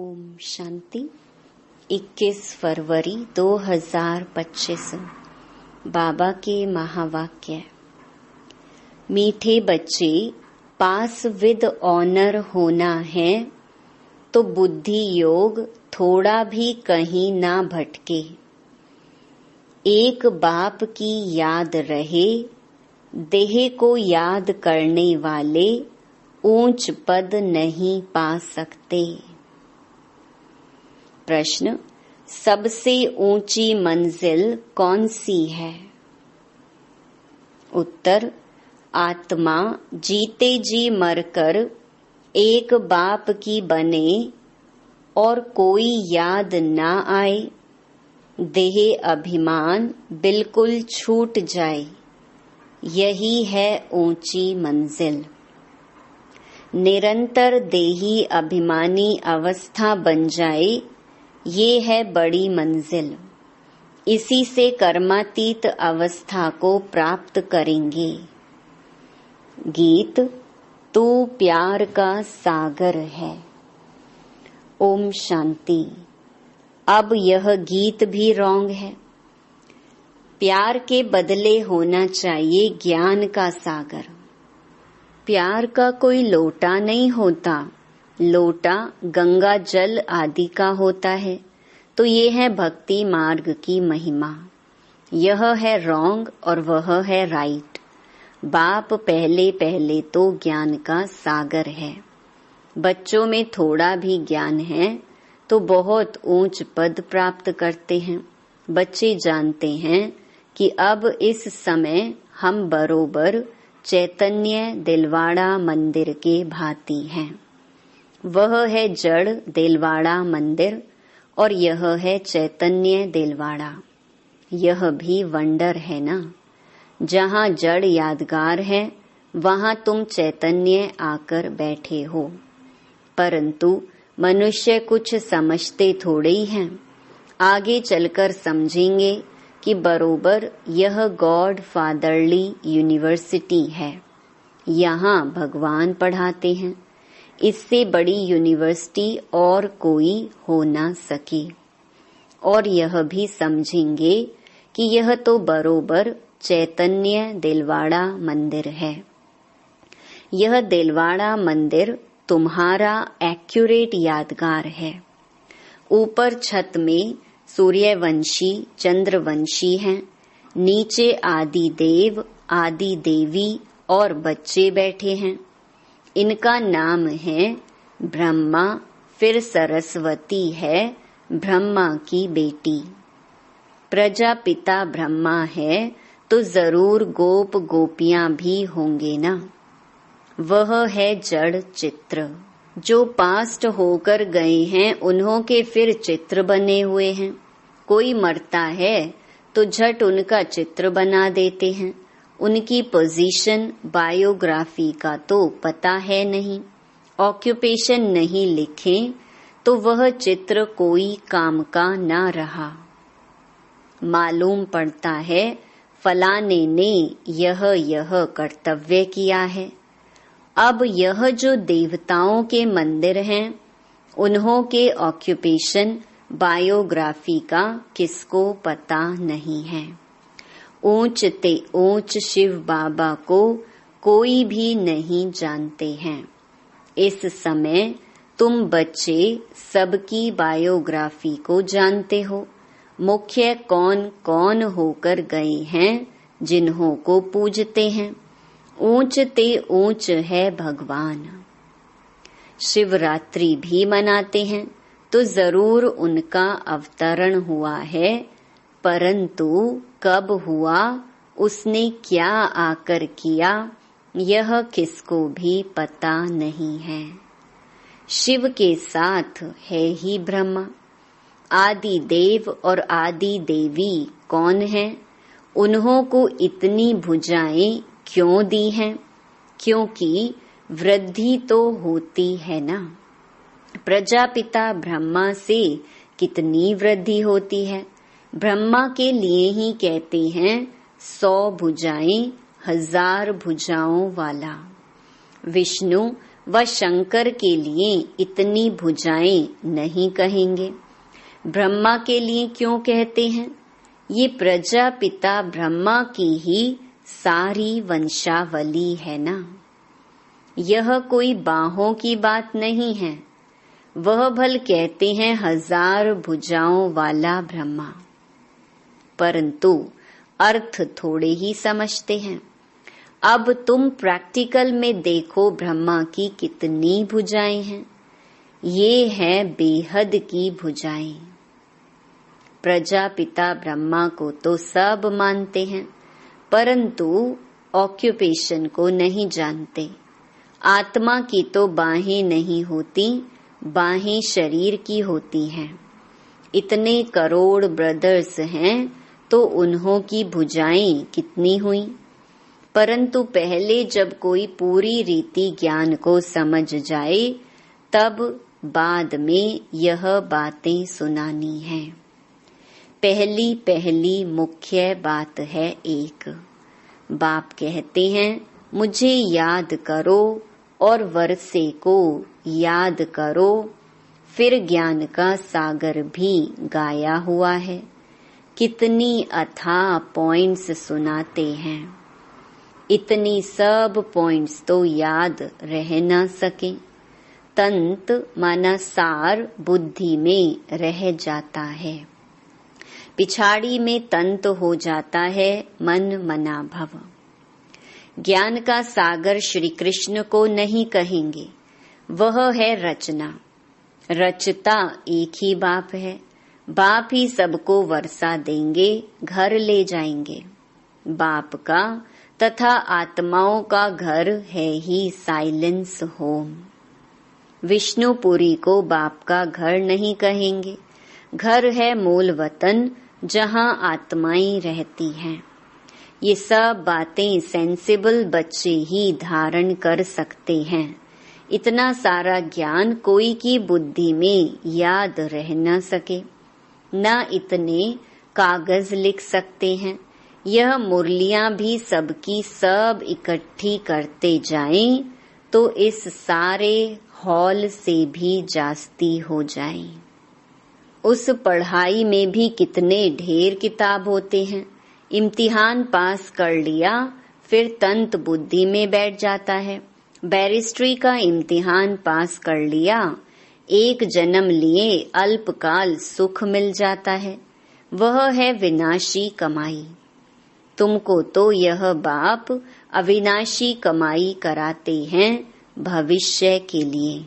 ओम शांति। 21 फरवरी 2025 बाबा के महावाक्य। मीठे बच्चे, पास विद ऑनर होना है तो बुद्धि योग थोड़ा भी कहीं ना भटके। एक बाप की याद रहे, देह को याद करने वाले ऊंच पद नहीं पा सकते। प्रश्न: सबसे ऊंची मंजिल कौन सी है? उत्तर: आत्मा जीते जी मरकर एक बाप की बने और कोई याद ना आए, देह अभिमान बिल्कुल छूट जाए, यही है ऊंची मंजिल। निरंतर देही अभिमानी अवस्था बन जाए, ये है बड़ी मंजिल। इसी से कर्मातीत अवस्था को प्राप्त करेंगे। गीत: तू प्यार का सागर है। ओम शांति। अब यह गीत भी रॉन्ग है। प्यार के बदले होना चाहिए ज्ञान का सागर। प्यार का कोई लोटा नहीं होता। लोटा गंगा जल आदि का होता है। तो ये है भक्ति मार्ग की महिमा। यह है रॉन्ग और वह है राइट। बाप पहले पहले तो ज्ञान का सागर है। बच्चों में थोड़ा भी ज्ञान है तो बहुत ऊंच पद प्राप्त करते हैं। बच्चे जानते हैं कि अब इस समय हम बरोबर चैतन्य दिलवाड़ा मंदिर के भांति हैं। वह है जड़ दिलवाड़ा मंदिर और यह है चैतन्य दिलवाड़ा। यह भी वंडर है ना। जहाँ जड़ यादगार है वहाँ तुम चैतन्य आकर बैठे हो। परंतु मनुष्य कुछ समझते थोड़े ही हैं। आगे चलकर समझेंगे कि बरोबर यह गॉड फादरली यूनिवर्सिटी है। यहाँ भगवान पढ़ाते हैं। इससे बड़ी यूनिवर्सिटी और कोई हो ना सके। और यह भी समझेंगे कि यह तो बरोबर चैतन्य दिलवाड़ा मंदिर है। यह दिलवाड़ा मंदिर तुम्हारा एक्यूरेट यादगार है। ऊपर छत में सूर्यवंशी चंद्रवंशी हैं। नीचे आदि देव आदि देवी और बच्चे बैठे हैं। इनका नाम है ब्रह्मा। फिर सरस्वती है ब्रह्मा की बेटी। प्रजापिता ब्रह्मा है तो जरूर गोप गोपियां भी होंगे ना। वह है जड़ चित्र। जो पास्ट होकर गए हैं उन्हों के फिर चित्र बने हुए हैं। कोई मरता है तो झट उनका चित्र बना देते हैं। उनकी पोजीशन बायोग्राफी का तो पता है नहीं। ऑक्यूपेशन नहीं लिखें तो वह चित्र कोई काम का ना रहा। मालूम पड़ता है फलाने ने यह कर्तव्य किया है। अब यह जो देवताओं के मंदिर हैं उन्हों के ऑक्यूपेशन बायोग्राफी का किसको पता नहीं है। ऊंच ते ऊंच शिव बाबा को कोई भी नहीं जानते हैं। इस समय तुम बच्चे सबकी बायोग्राफी को जानते हो। मुख्य कौन कौन होकर गए हैं जिन्हों को पूजते हैं। ऊंच ते ऊंच है भगवान। शिवरात्रि भी मनाते हैं तो जरूर उनका अवतरण हुआ है। परंतु कब हुआ, उसने क्या आकर किया, यह किसको भी पता नहीं है। शिव के साथ है ही ब्रह्मा। आदि देव और आदि देवी कौन है? उन्हों को इतनी भुजाएं क्यों दी हैं? क्योंकि वृद्धि तो होती है ना। प्रजापिता ब्रह्मा से कितनी वृद्धि होती है। ब्रह्मा के लिए ही कहते हैं 100 भुजाएं 1000 भुजाओं वाला। विष्णु वह शंकर के लिए इतनी भुजाएं नहीं कहेंगे। ब्रह्मा के लिए क्यों कहते हैं? ये प्रजापिता ब्रह्मा की ही सारी वंशावली है ना। यह कोई बाहों की बात नहीं है। वह भल कहते हैं 1000 भुजाओं वाला ब्रह्मा, परंतु अर्थ थोड़े ही समझते हैं। अब तुम प्रैक्टिकल में देखो ब्रह्मा की कितनी भुजाएं हैं। ये है बेहद की भुजाएं। प्रजापिता ब्रह्मा को तो सब मानते हैं, परंतु ऑक्यूपेशन को नहीं जानते। आत्मा की तो बाहें नहीं होती, बाहें शरीर की होती हैं। इतने करोड़ ब्रदर्स हैं तो उन्हों की भुजाएं कितनी हुई। परंतु पहले जब कोई पूरी रीति ज्ञान को समझ जाए, तब बाद में यह बातें सुनानी है। पहली मुख्य बात है एक। बाप कहते हैं मुझे याद करो और वर्षे को याद करो। फिर ज्ञान का सागर भी गाया हुआ है। कितनी अथाह पॉइंट्स सुनाते हैं। इतनी सब पॉइंट्स तो याद रह न सके। तंत माना सार बुद्धि में रह जाता है। पिछाड़ी में तंत हो जाता है मन मना भव। ज्ञान का सागर श्री कृष्ण को नहीं कहेंगे, वह है रचना। रचता एक ही बाप है। बाप ही सबको वर्षा देंगे, घर ले जाएंगे। बाप का तथा आत्माओं का घर है ही साइलेंस होम। विष्णुपुरी को बाप का घर नहीं कहेंगे। घर है मूल वतन, जहाँ आत्माएं रहती हैं। ये सब बातें सेंसिबल बच्चे ही धारण कर सकते हैं। इतना सारा ज्ञान कोई की बुद्धि में याद रह न सके। न इतने कागज लिख सकते हैं। यह मुरलियां भी सबकी सब इकट्ठी करते जाएं तो इस सारे हॉल से भी जास्ती हो जाएं। उस पढ़ाई में भी कितने ढेर किताब होते हैं। इम्तिहान पास कर लिया, फिर तंत बुद्धि में बैठ जाता है। बैरिस्ट्री का इम्तिहान पास कर लिया, एक जन्म लिए अल्पकाल सुख मिल जाता है। वह है विनाशी कमाई। तुमको तो यह बाप अविनाशी कमाई कराते हैं भविष्य के लिए।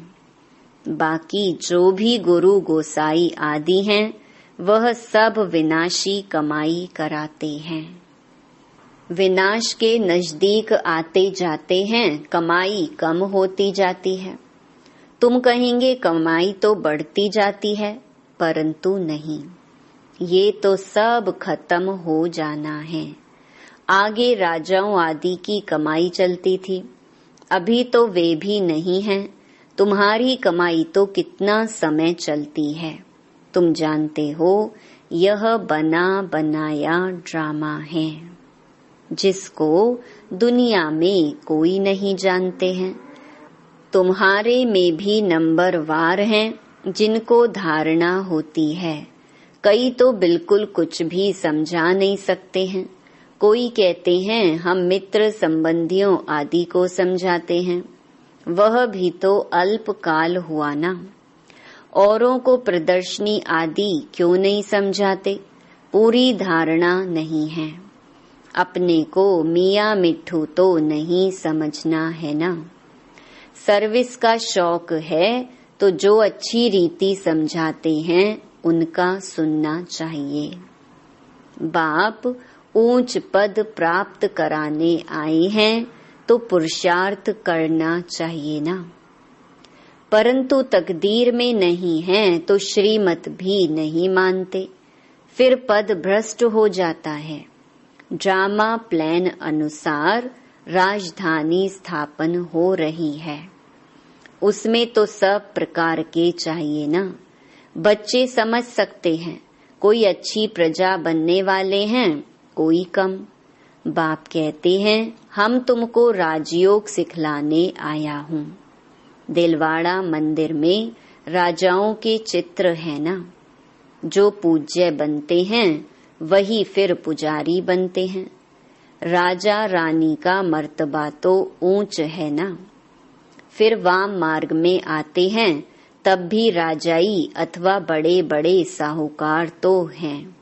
बाकी जो भी गुरु गोसाई आदि हैं, वह सब विनाशी कमाई कराते हैं। विनाश के नजदीक आते जाते हैं, कमाई कम होती जाती है। तुम कहेंगे कमाई तो बढ़ती जाती है, परंतु नहीं, ये तो सब खत्म हो जाना है। आगे राजाओं आदि की कमाई चलती थी, अभी तो वे भी नहीं हैं। तुम्हारी कमाई तो कितना समय चलती है। तुम जानते हो यह बना बनाया ड्रामा है, जिसको दुनिया में कोई नहीं जानते हैं। तुम्हारे में भी नंबर वार हैं जिनको धारणा होती है। कई तो बिल्कुल कुछ भी समझा नहीं सकते हैं। कोई कहते हैं हम मित्र संबंधियों आदि को समझाते हैं, वह भी तो अल्पकाल हुआ ना। औरों को प्रदर्शनी आदि क्यों नहीं समझाते? पूरी धारणा नहीं है। अपने को मियाँ मिट्ठू तो नहीं समझना है ना। सर्विस का शौक है तो जो अच्छी रीति समझाते हैं उनका सुनना चाहिए। बाप ऊंच पद प्राप्त कराने आए हैं तो पुरुषार्थ करना चाहिए ना। परंतु तकदीर में नहीं है तो श्रीमत भी नहीं मानते, फिर पद भ्रष्ट हो जाता है। ड्रामा प्लान अनुसार राजधानी स्थापन हो रही है, उसमें तो सब प्रकार के चाहिए ना। बच्चे समझ सकते हैं, कोई अच्छी प्रजा बनने वाले हैं, कोई कम। बाप कहते हैं हम तुमको राजयोग सिखलाने आया हूँ। दिलवाड़ा मंदिर में राजाओं के चित्र है ना, जो पूज्य बनते हैं वही फिर पुजारी बनते हैं। राजा रानी का मर्तबा तो ऊंच है ना, फिर वाम मार्ग में आते हैं तब भी राजाई अथवा बड़े बड़े साहूकार तो हैं।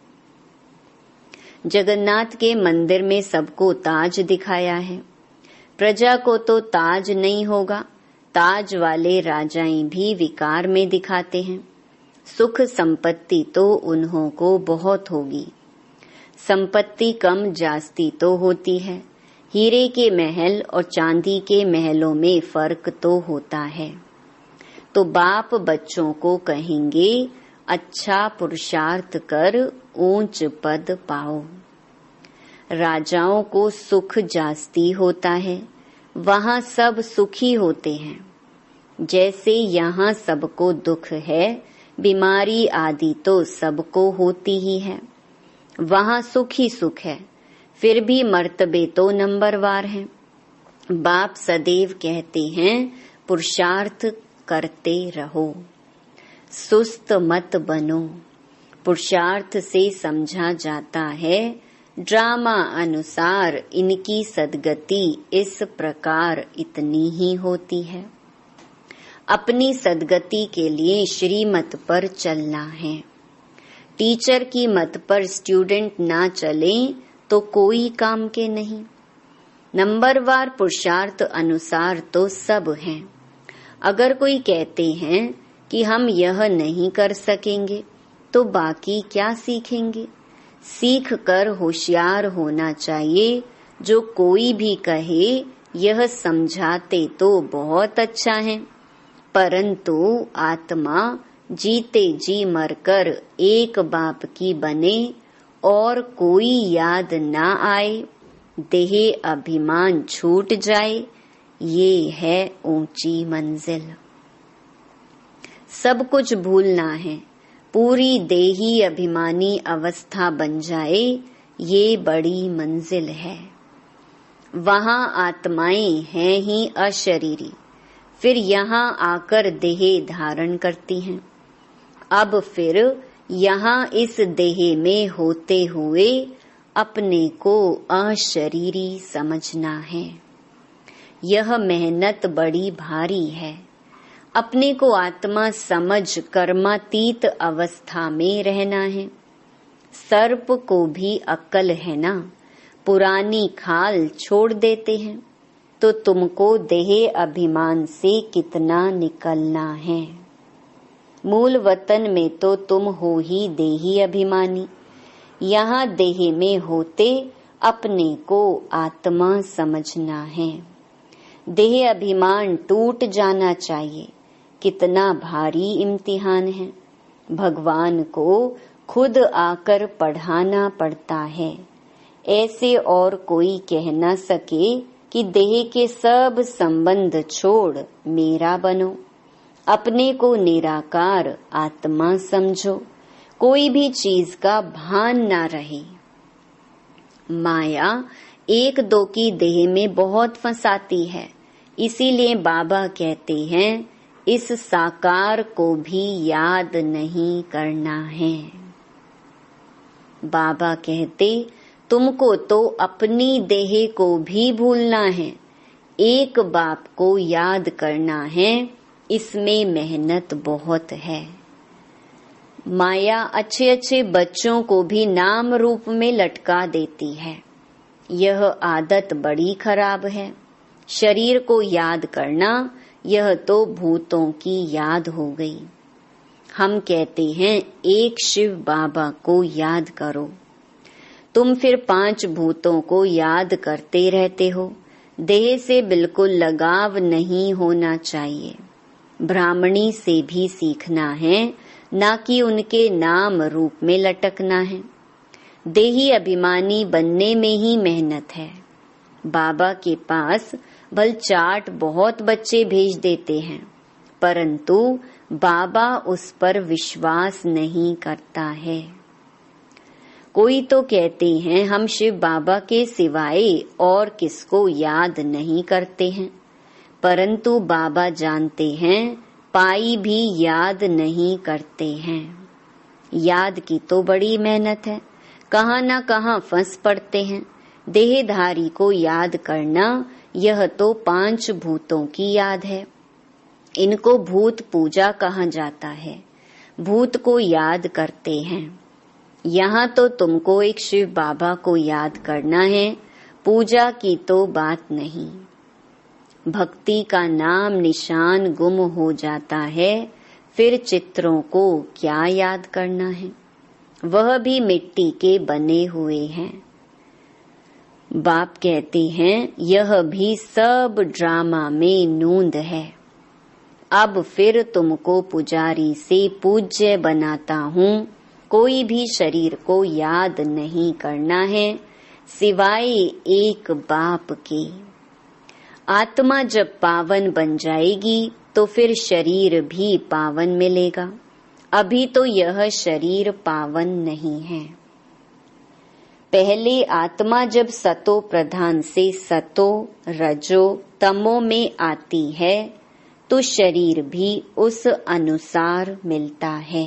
जगन्नाथ के मंदिर में सबको ताज दिखाया है, प्रजा को तो ताज नहीं होगा। ताज वाले राजाएं भी विकार में दिखाते हैं। सुख संपत्ति तो उन्हों को बहुत होगी, संपत्ति कम जास्ती तो होती है। हीरे के महल और चांदी के महलों में फर्क तो होता है। तो बाप बच्चों को कहेंगे अच्छा पुरुषार्थ कर ऊंच पद पाओ। राजाओं को सुख जास्ती होता है, वहाँ सब सुखी होते हैं। जैसे यहाँ सबको दुख है, बीमारी आदि तो सबको होती ही है, वहाँ सुख ही सुख है, फिर भी मर्तबे तो नंबरवार हैं। बाप सदैव कहते हैं पुरुषार्थ करते रहो, सुस्त मत बनो। पुरुषार्थ से समझा जाता है ड्रामा अनुसार इनकी सदगति इस प्रकार इतनी ही होती है। अपनी सदगति के लिए श्रीमत पर चलना है। टीचर की मत पर स्टूडेंट ना चले तो कोई काम के नहीं। नंबरवार पुरुषार्थ अनुसार तो सब हैं। अगर कोई कहते हैं कि हम यह नहीं कर सकेंगे तो बाकी क्या सीखेंगे। सीख कर होशियार होना चाहिए। जो कोई भी कहे यह समझाते तो बहुत अच्छा है, परंतु आत्मा जीते जी मरकर एक बाप की बने और कोई याद ना आए, देह अभिमान छूट जाए, ये है ऊंची मंजिल। सब कुछ भूलना है, पूरी देही अभिमानी अवस्था बन जाए, ये बड़ी मंजिल है। वहाँ आत्माएं हैं ही अशरीरी, फिर यहाँ आकर देह धारण करती हैं। अब फिर यहाँ इस देह में होते हुए अपने को अशरीरी समझना है। यह मेहनत बड़ी भारी है। अपने को आत्मा समझ कर्मातीत अवस्था में रहना है। सर्प को भी अक्ल है ना, पुरानी खाल छोड़ देते हैं, तो तुमको देह अभिमान से कितना निकलना है। मूल वतन में तो तुम हो ही देही अभिमानी, यहाँ देह में होते अपने को आत्मा समझना है। देह अभिमान टूट जाना चाहिए। कितना भारी इम्तिहान है। भगवान को खुद आकर पढ़ाना पड़ता है। ऐसे और कोई कह न सके कि देह के सब संबंध छोड़ मेरा बनो। अपने को निराकार आत्मा समझो, कोई भी चीज का भान ना रहे। माया एक दो की देह में बहुत फंसाती है, इसीलिए बाबा कहते हैं इस साकार को भी याद नहीं करना है। बाबा कहते तुमको तो अपनी देह को भी भूलना है, एक बाप को याद करना है, इसमें मेहनत बहुत है। माया अच्छे अच्छे बच्चों को भी नाम रूप में लटका देती है। यह आदत बड़ी खराब है। शरीर को याद करना यह तो भूतों की याद हो गई। हम कहते हैं एक शिव बाबा को याद करो, तुम फिर 5 भूतों को याद करते रहते हो। देह से बिल्कुल लगाव नहीं होना चाहिए। ब्राह्मणी से भी सीखना है, ना कि उनके नाम रूप में लटकना है। देही अभिमानी बनने में ही मेहनत है। बाबा के पास भल चाट बहुत बच्चे भेज देते हैं, परंतु बाबा उस पर विश्वास नहीं करता है। कोई तो कहते हैं हम शिव बाबा के सिवाय और किसको याद नहीं करते हैं, परंतु बाबा जानते हैं पाई भी याद नहीं करते हैं। याद की तो बड़ी मेहनत है, कहाँ न कहाँ फंस पड़ते हैं। देहधारी को याद करना यह तो 5 भूतों की याद है। इनको भूत पूजा कहा जाता है, भूत को याद करते हैं। यहाँ तो तुमको एक शिव बाबा को याद करना है, पूजा की तो बात नहीं। भक्ति का नाम निशान गुम हो जाता है, फिर चित्रों को क्या याद करना है, वह भी मिट्टी के बने हुए हैं। बाप कहते हैं यह भी सब ड्रामा में नूंद है। अब फिर तुमको पुजारी से पूज्य बनाता हूँ। कोई भी शरीर को याद नहीं करना है सिवाय एक बाप के। आत्मा जब पावन बन जाएगी तो फिर शरीर भी पावन मिलेगा। अभी तो यह शरीर पावन नहीं है। पहले आत्मा जब सतो प्रधान से सतो रजो तमो में आती है तो शरीर भी उस अनुसार मिलता है।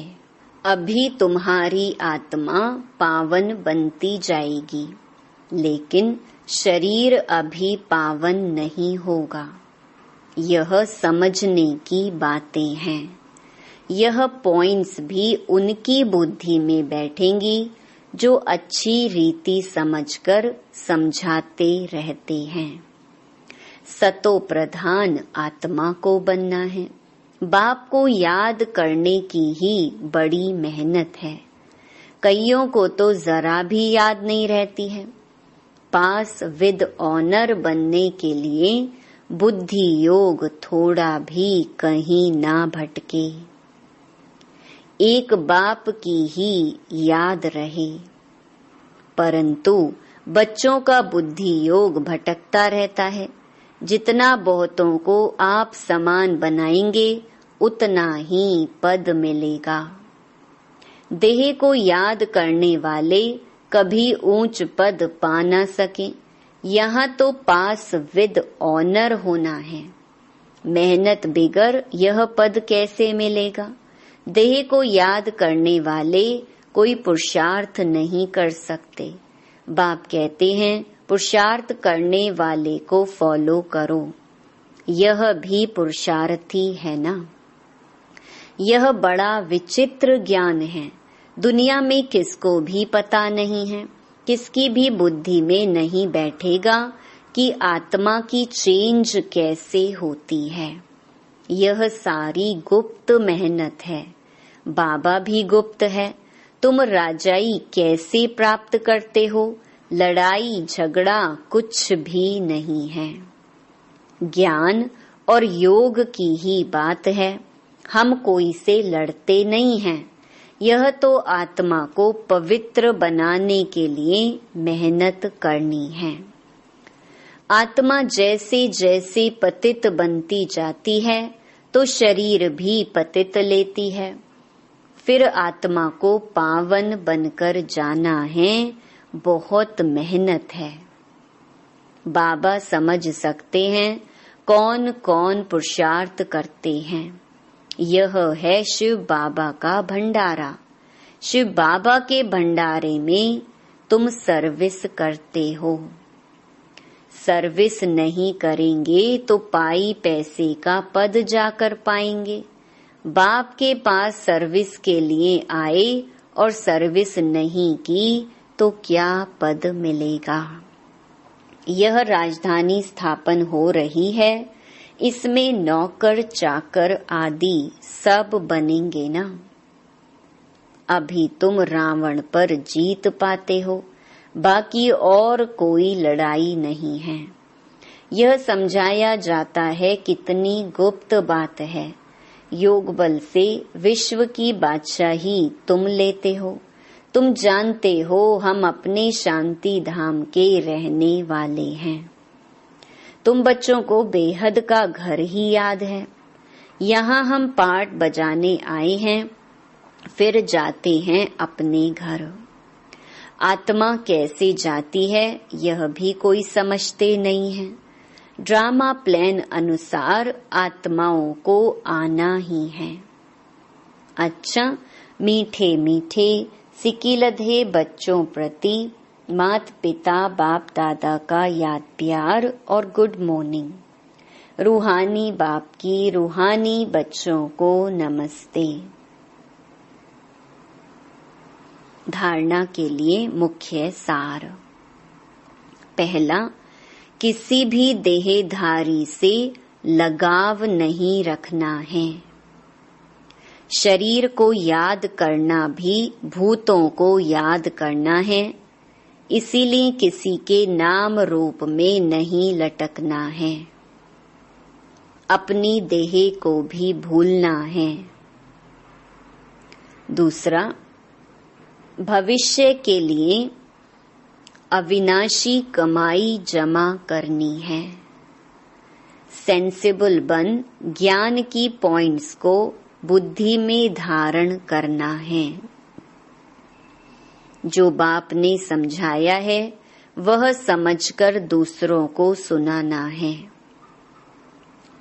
अभी तुम्हारी आत्मा पावन बनती जाएगी, लेकिन शरीर अभी पावन नहीं होगा। यह समझने की बातें हैं। यह पॉइंट्स भी उनकी बुद्धि में बैठेंगी जो अच्छी रीति समझकर समझाते रहते हैं। सतो प्रधान आत्मा को बनना है। बाप को याद करने की ही बड़ी मेहनत है। कईयों को तो जरा भी याद नहीं रहती है। पास विद ऑनर बनने के लिए बुद्धि योग थोड़ा भी कहीं ना भटके। एक बाप की ही याद रहे। परंतु बच्चों का बुद्धि योग भटकता रहता है। जितना बहुतों को आप समान बनाएंगे उतना ही पद मिलेगा। देह को याद करने वाले कभी ऊंच पद पा न सके। यहाँ तो पास विद ऑनर होना है। मेहनत बिगर यह पद कैसे मिलेगा। देह को याद करने वाले कोई पुरुषार्थ नहीं कर सकते। बाप कहते हैं पुरुषार्थ करने वाले को फॉलो करो। यह भी पुरुषार्थी है ना। यह बड़ा विचित्र ज्ञान है। दुनिया में किसको भी पता नहीं है, किसकी भी बुद्धि में नहीं बैठेगा कि आत्मा की चेंज कैसे होती है। यह सारी गुप्त मेहनत है। बाबा भी गुप्त है। तुम राजाई कैसे प्राप्त करते हो, लड़ाई झगड़ा कुछ भी नहीं है। ज्ञान और योग की ही बात है। हम कोई से लड़ते नहीं हैं। यह तो आत्मा को पवित्र बनाने के लिए मेहनत करनी है। आत्मा जैसे जैसे पतित बनती जाती है तो शरीर भी पतित लेती है। फिर आत्मा को पावन बनकर जाना है, बहुत मेहनत है। बाबा समझ सकते हैं कौन कौन पुरुषार्थ करते हैं। यह है शिव बाबा का भंडारा। शिव बाबा के भंडारे में तुम सर्विस करते हो। सर्विस नहीं करेंगे तो पाई पैसे का पद जाकर पाएंगे। बाप के पास सर्विस के लिए आए और सर्विस नहीं की तो क्या पद मिलेगा। यह राजधानी स्थापन हो रही है। इसमें नौकर चाकर आदि सब बनेंगे ना। अभी तुम रावण पर जीत पाते हो, बाकी और कोई लड़ाई नहीं है। यह समझाया जाता है कितनी गुप्त बात है। योग बल से विश्व की बादशाही तुम लेते हो। तुम जानते हो हम अपने शांति धाम के रहने वाले हैं। तुम बच्चों को बेहद का घर ही याद है। यहाँ हम पाठ बजाने आए हैं, फिर जाते हैं अपने घर। आत्मा कैसे जाती है यह भी कोई समझते नहीं है। ड्रामा प्लान अनुसार आत्माओं को आना ही है। अच्छा, मीठे मीठे सिकिलधे बच्चों प्रति माता पिता बाप दादा का याद प्यार और गुड मॉर्निंग। रूहानी बाप की रूहानी बच्चों को नमस्ते। धारणा के लिए मुख्य सार। पहला, किसी भी देहधारी से लगाव नहीं रखना है। शरीर को याद करना भी भूतों को याद करना है, इसीलिए किसी के नाम रूप में नहीं लटकना है। अपनी देह को भी भूलना है। दूसरा, भविष्य के लिए अविनाशी कमाई जमा करनी है। सेंसिबल बन ज्ञान की पॉइंट्स को बुद्धि में धारण करना है। जो बाप ने समझाया है वह समझकर दूसरों को सुनाना है।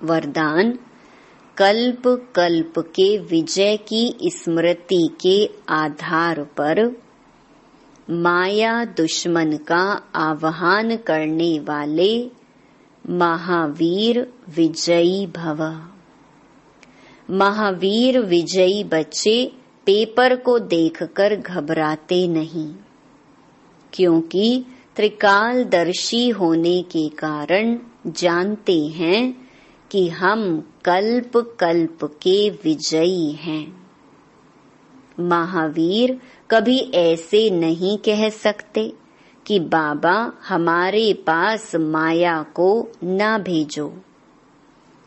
वरदान, कल्प कल्प के विजय की स्मृति के आधार पर माया दुश्मन का आह्वान करने वाले महावीर विजयी भव। महावीर विजयी बच्चे पेपर को देखकर घबराते नहीं, क्योंकि त्रिकालदर्शी होने के कारण जानते हैं कि हम कल्प कल्प के विजयी हैं। महावीर कभी ऐसे नहीं कह सकते कि बाबा हमारे पास माया को ना भेजो,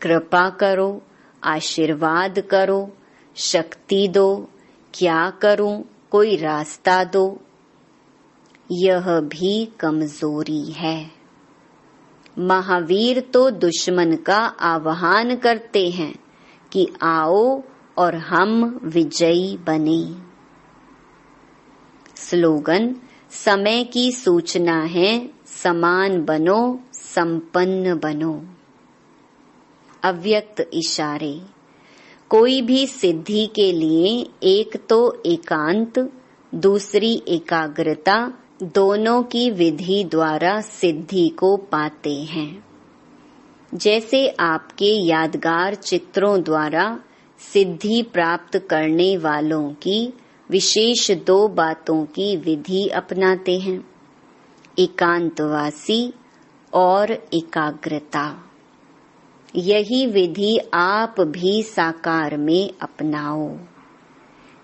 कृपा करो, आशीर्वाद करो, शक्ति दो, क्या करूं, कोई रास्ता दो। यह भी कमजोरी है। महावीर तो दुश्मन का आह्वान करते हैं कि आओ और हम विजयी बने। स्लोगन, समय की सूचना है, समान बनो, संपन्न बनो। अव्यक्त इशारे। कोई भी सिद्धि के लिए एक तो एकांत, दूसरी एकाग्रता, दोनों की विधि द्वारा सिद्धि को पाते हैं। जैसे आपके यादगार चित्रों द्वारा सिद्धि प्राप्त करने वालों की विशेष 2 बातों की विधि अपनाते हैं, एकांतवासी और एकाग्रता। यही विधि आप भी साकार में अपनाओ।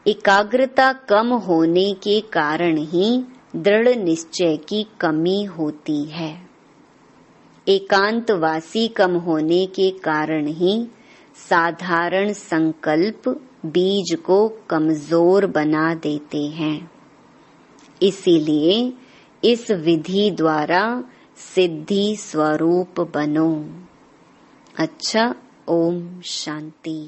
एकाग्रता कम होने के कारण ही दृढ़ निश्चय की कमी होती है। एकांतवासी कम होने के कारण ही साधारण संकल्प बीज को कमजोर बना देते हैं। इसीलिए इस विधि द्वारा सिद्धि स्वरूप बनो। अच्छा, ओम शांति।